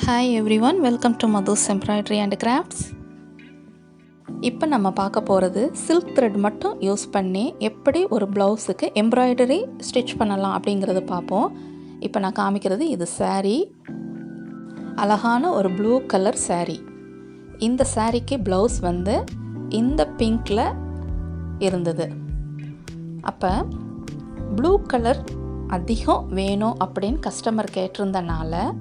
Hi everyone, welcome to MathusEmbroideryCrafts. இப்போ நம்ம பார்க்க போகிறது சில்க் த்ரெட் மட்டும் யூஸ் பண்ணி எப்படி ஒரு ப்ளவுஸுக்கு எம்ப்ராய்டரி ஸ்டிச் பண்ணலாம் அப்படிங்கிறத பார்ப்போம். இப்போ நான் காமிக்கிறது இது saree. அழகான ஒரு ப்ளூ கலர் saree. இந்த சாரீக்கு ப்ளவுஸ் வந்து இந்த பிங்க்கில் இருந்தது. அப்போ ப்ளூ கலர் அதிகம் வேணும் அப்படின்னு கஸ்டமர் கேட்டிருந்தனால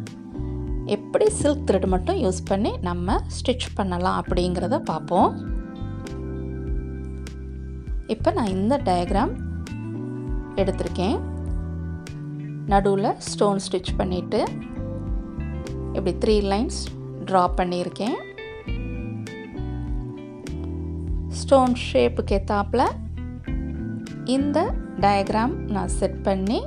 எப்படி சில்க் த்ரெட் மட்டும் யூஸ் பண்ணி நம்ம ஸ்டிச் பண்ணலாம் அப்படிங்கிறத பார்ப்போம். இப்போ நான் இந்த டயக்ராம் எடுத்திருக்கேன். நடுவில் ஸ்டோன் ஸ்டிச் பண்ணிவிட்டு இப்படி 3 லைன்ஸ் ட்ரா பண்ணியிருக்கேன். ஸ்டோன் ஷேப்புக்கு ஏற்றாப்புல இந்த டயக்ராம் நான் செட் பண்ணி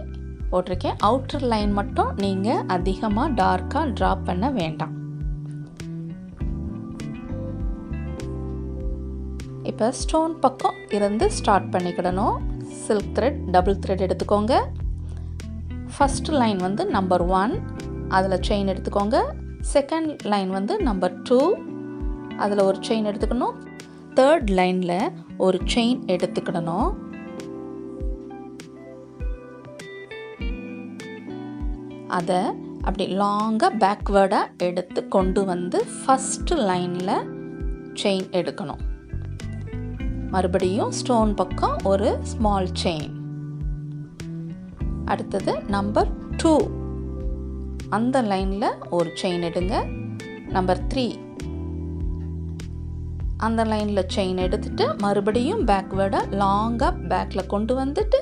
போட்டிருக்கேன். அவுட்டர் லைன் மட்டும் நீங்கள் அதிகமாக டார்க்காக ட்ரா பண்ண வேண்டாம். இப்போ ஸ்டோன் பக்கம் இருந்து ஸ்டார்ட் பண்ணிக்கிடணும். சில்க் த்ரெட் டபுள் த்ரெட் எடுத்துக்கோங்க. ஃபஸ்ட் லைன் வந்து நம்பர் 1, அதில் செயின் எடுத்துக்கோங்க. செகண்ட் லைன் வந்து நம்பர் 2, அதில் ஒரு செயின் எடுத்துக்கணும். தேர்ட் லைனில் ஒரு செயின் எடுத்துக்கிடணும். அதை அப்படி லாங்காக பேக்வேர்டாக எடுத்து கொண்டு வந்து ஃபஸ்ட்டு லைனில் செயின் எடுக்கணும். மறுபடியும் ஸ்டோன் பக்கம் ஒரு ஸ்மால் செயின். அடுத்தது நம்பர் 2, அந்த லைனில் ஒரு செயின் எடுங்க. நம்பர் 3, அந்த லைனில் செயின் எடுத்துட்டு மறுபடியும் பேக்வேர்டாக லாங்காக பேக்கில் கொண்டு வந்துட்டு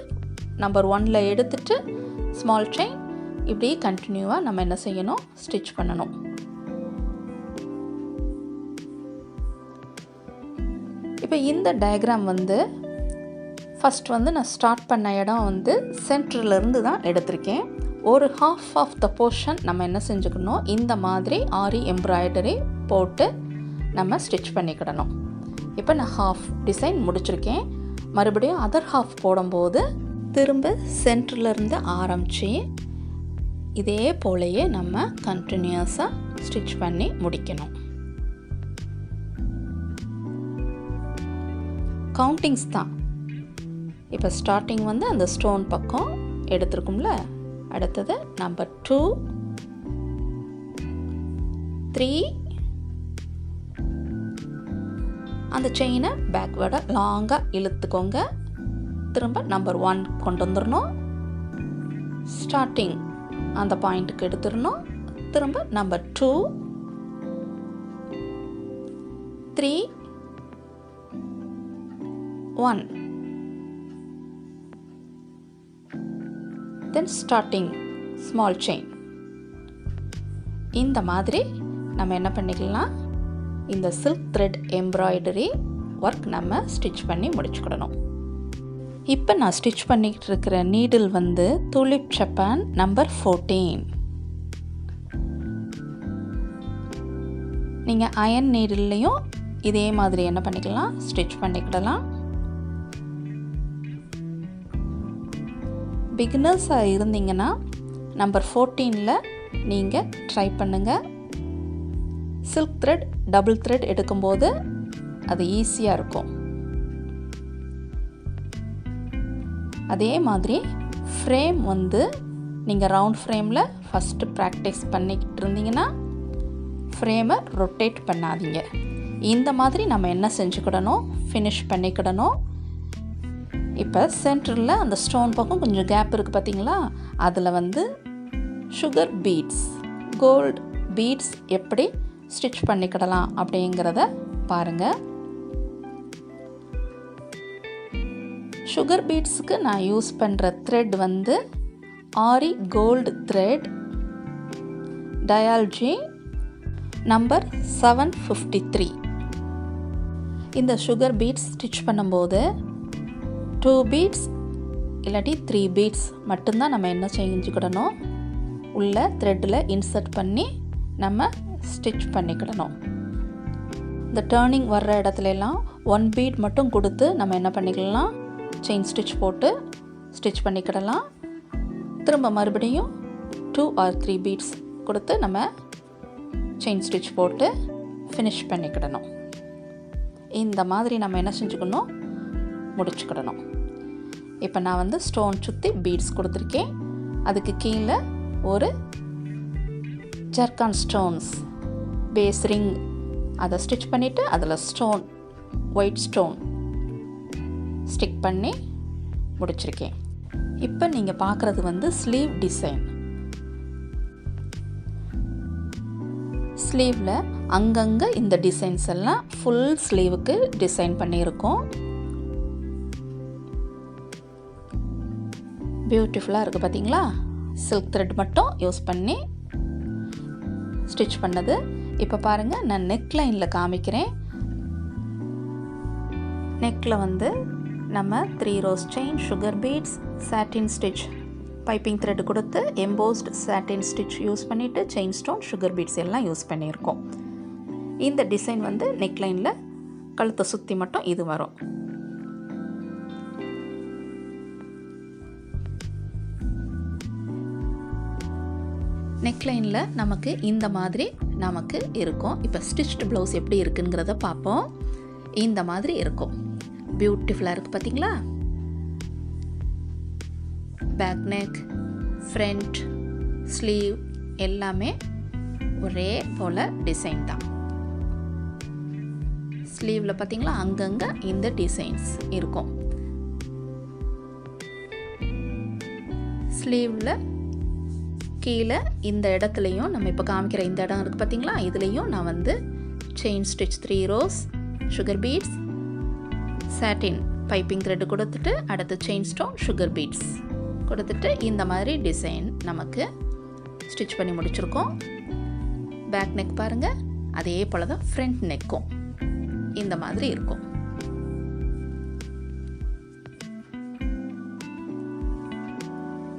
நம்பர் 1ல் எடுத்துட்டு ஸ்மால் செயின். இப்படி கண்டினியூவாக நம்ம என்ன செய்யணும், ஸ்டிச் பண்ணணும். இப்போ இந்த டயக்ராம் வந்து ஃபஸ்ட் வந்து நான் ஸ்டார்ட் பண்ண இடம் வந்து சென்டர்லேருந்து தான் எடுத்திருக்கேன். ஒரு ஹாஃப் ஆஃப் த போர்ஷன் நம்ம என்ன செஞ்சுக்கணும், இந்த மாதிரி ஆரி எம்ப்ராய்டரி போட்டு நம்ம ஸ்டிச் பண்ணிக்கிடணும். இப்போ நான் ஹாஃப் டிசைன் முடிச்சிருக்கேன். மறுபடியும் அதர் ஹாஃப் போடும்போது திரும்ப சென்டர்லேருந்து ஆரம்பித்து இதே போலையே நம்ம கண்டினியூஸாக ஸ்டிச் பண்ணி முடிக்கணும். கவுண்டிங்ஸ் தான். இப்போ ஸ்டார்டிங் வந்து அந்த ஸ்டோன் பக்கம் எடுத்துருக்கும்ல, அடுத்தது நம்பர் 2, 3, அந்த செயினை பேக்வேர்டாக லாங்காக இழுத்துக்கோங்க. திரும்ப நம்பர் 1 கொண்டு வந்துடணும். ஸ்டார்டிங் அந்த பாயிண்ட்டுக்கு எடுத்துடணும். திரும்ப நம்பர் 2, 3, 1, தென் ஸ்டார்டிங் ஸ்மால் செயின். இந்த மாதிரி நம்ம என்ன பண்ணிக்கலாம், இந்த சில்க் த்ரெட் எம்ப்ராய்டரி ஒர்க் நம்ம ஸ்டிச் பண்ணி முடிச்சுக்கிடணும். இப்போ நான் ஸ்டிச் பண்ணிக்கிட்டு இருக்கிற நீடில் வந்து துலிப் ஜப்பான் நம்பர் 14. நீங்கள் அயன் நீடில்லையும் இதே மாதிரி என்ன பண்ணிக்கலாம், ஸ்டிச் பண்ணிக்கிடலாம். பிகினர்ஸாக இருந்தீங்கன்னா நம்பர் 14ல் நீங்கள் ட்ரை பண்ணுங்கள். சில்க் த்ரெட் டபுள் த்ரெட் எடுக்கும்போது அது ஈஸியாக இருக்கும். அதே மாதிரி ஃப்ரேம் வந்து நீங்கள் ரவுண்ட் ஃப்ரேமில் ஃபஸ்ட்டு ப்ராக்டிஸ் பண்ணிக்கிட்டு இருந்தீங்கன்னா ஃப்ரேமை ரொட்டேட் பண்ணாதீங்க. இந்த மாதிரி நம்ம என்ன செஞ்சுக்கிடணும், ஃபினிஷ் பண்ணிக்கிடணும். இப்போ சென்டரில் அந்த ஸ்டோன் பக்கம் கொஞ்சம் கேப் இருக்குது பார்த்தீங்களா, அதில் வந்து சுகர் பீட்ஸ், கோல்டு பீட்ஸ் எப்படி ஸ்டிச் பண்ணிக்கிடலாம் அப்படிங்கிறத பாருங்கள். சுகர் பீட்ஸுக்கு நான் யூஸ் பண்ணுற த்ரெட் வந்து ஆரி கோல்டு த்ரெட் டயால்ஜி நம்பர் 753. இந்த சுகர் பீட்ஸ் ஸ்டிச் பண்ணும்போது 2 பீட்ஸ் இல்லாட்டி 3 பீட்ஸ் மட்டும்தான் நம்ம என்ன செஞ்சுக்கிடணும், உள்ள த்ரெட்டில் இன்சர்ட் பண்ணி நம்ம ஸ்டிச் பண்ணிக்கிடணும். இந்த டேர்னிங் வர்ற இடத்துலலாம் 1 பீட் மட்டும் கொடுத்து நம்ம என்ன பண்ணிக்கலாம், செயின் ஸ்டிச் போட்டு ஸ்டிச் பண்ணிக்கிடலாம். திரும்ப மறுபடியும் 2 or 3 பீட்ஸ் கொடுத்து நம்ம செயின் ஸ்டிச் போட்டு ஃபினிஷ் பண்ணிக்கிடணும். இந்த மாதிரி நம்ம என்ன செஞ்சுக்கணும், முடிச்சுக்கிடணும். இப்போ நான் வந்து ஸ்டோன் சுற்றி பீட்ஸ் கொடுத்துருக்கேன். அதுக்கு கீழே ஒரு ஜர்கான் ஸ்டோன்ஸ் பேஸ் ரிங் அதை ஸ்டிச் பண்ணிவிட்டு அதில் ஸ்டோன் ஒயிட் ஸ்டோன் ஸ்டிக் பண்ணி முடிச்சிருக்கேன். இப்போ நீங்கள் பார்க்குறது வந்து ஸ்லீவ் டிசைன். ஸ்லீவில் அங்கங்கே இந்த டிசைன்ஸ் எல்லாம் ஃபுல் ஸ்லீவுக்கு டிசைன் பண்ணியிருக்கோம். பியூட்டிஃபுல்லாக இருக்குது பார்த்தீங்களா? சில்க் த்ரெட் மட்டும் யூஸ் பண்ணி ஸ்டிச் பண்ணது. இப்போ பாருங்கள், நான் நெக் லைனில் காமிக்கிறேன். நெக்கில் வந்து நம்ம 3 rows செயின், சுகர் பீட்ஸ், சாட்டின் ஸ்டிச், பைப்பிங் த்ரெட் கொடுத்து எம்போஸ்ட் சாட்டின் ஸ்டிச் யூஸ் பண்ணிவிட்டு செயின் ஸ்டோன், சுகர் பீட்ஸ் எல்லாம் யூஸ் பண்ணியிருக்கோம். இந்த டிசைன் வந்து நெக் லைனில் கழுத்தை சுற்றி மட்டும் இது வரும். நெக்லைனில் நமக்கு இந்த மாதிரி நமக்கு இருக்கும். இப்போ ஸ்டிச்டு ப்ளவுஸ் எப்படி இருக்குங்கிறத பார்ப்போம். இந்த மாதிரி இருக்கும். பியூட்டிஃபுல்லாக இருக்குது பார்த்தீங்களா? பேக் நெக், ஃப்ரண்ட், ஸ்லீவ் எல்லாமே ஒரே போல் டிசைன் தான். ஸ்லீவில் பார்த்தீங்களா, அங்கங்கே இந்த டிசைன்ஸ் இருக்கும். ஸ்லீவில் கீழே இந்த இடத்துலையும் நம்ம இப்போ காமிக்கிற இந்த இடம் இருக்குது பார்த்தீங்களா, இதுலேயும் நான் வந்து chain stitch 3 rows, sugar beads, satin piping thread கொடுத்துட்டு அடுத்து செயின் ஸ்டோன், சுகர் பீட்ஸ் கொடுத்துட்டு இந்த மாதிரி டிசைன் நமக்கு ஸ்டிச் பண்ணி முடிச்சிருக்கோம். பேக் நெக் பாருங்கள், அதே போல் தான் ஃப்ரண்ட் நெக்கும் இந்த மாதிரி இருக்கும்.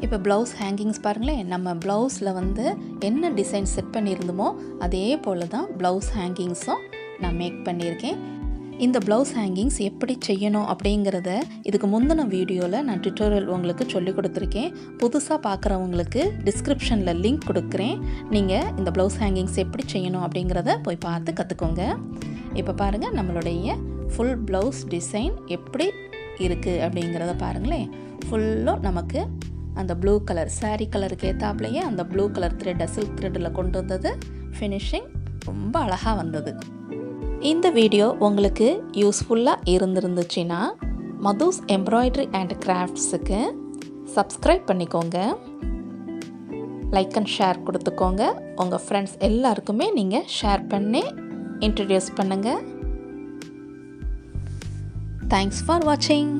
இப்போ ப்ளவுஸ் ஹேங்கிங்ஸ் பாருங்களேன். நம்ம ப்ளவுஸில் வந்து என்ன டிசைன் செட் பண்ணியிருந்தோமோ அதே போல் தான் ப்ளவுஸ் ஹேங்கிங்ஸும் நான் மேக் பண்ணியிருக்கேன். இந்த ப்ளவுஸ் ஹேங்கிங்ஸ் எப்படி செய்யணும் அப்படிங்கிறத இதுக்கு முந்தின வீடியோவில் நான் டுட்டோரியல் உங்களுக்கு சொல்லி கொடுத்துருக்கேன். புதுசாக பார்க்குறவங்களுக்கு டிஸ்கிரிப்ஷனில் லிங்க் கொடுக்குறேன். நீங்கள் இந்த ப்ளவுஸ் ஹேங்கிங்ஸ் எப்படி செய்யணும் அப்படிங்கிறத போய் பார்த்து கற்றுக்கோங்க. இப்போ பாருங்கள், நம்மளுடைய ஃபுல் ப்ளவுஸ் டிசைன் எப்படி இருக்குது அப்படிங்கிறத பாருங்களேன். ஃபுல்லும் நமக்கு அந்த ப்ளூ கலர் சாரீ கலருக்கு ஏற்றாப்புலையே அந்த ப்ளூ கலர் த்ரெட்டை சில்க் த்ரெட்டில் கொண்டு வந்தது. ஃபினிஷிங் ரொம்ப அழகாக வந்தது. இந்த வீடியோ உங்களுக்கு யூஸ்ஃபுல்லாக இருந்துருந்துச்சுன்னா மதுஸ் எம்ப்ராய்டரி அண்ட் கிராஃப்ட்ஸுக்கு சப்ஸ்கிரைப் பண்ணிக்கோங்க, லைக் அண்ட் ஷேர் கொடுத்துக்கோங்க. உங்கள் ஃப்ரெண்ட்ஸ் எல்லாருக்குமே நீங்கள் ஷேர் பண்ணி இன்ட்ரடியூஸ் பண்ணுங்கள். தேங்க்ஸ் ஃபார் வாட்சிங்.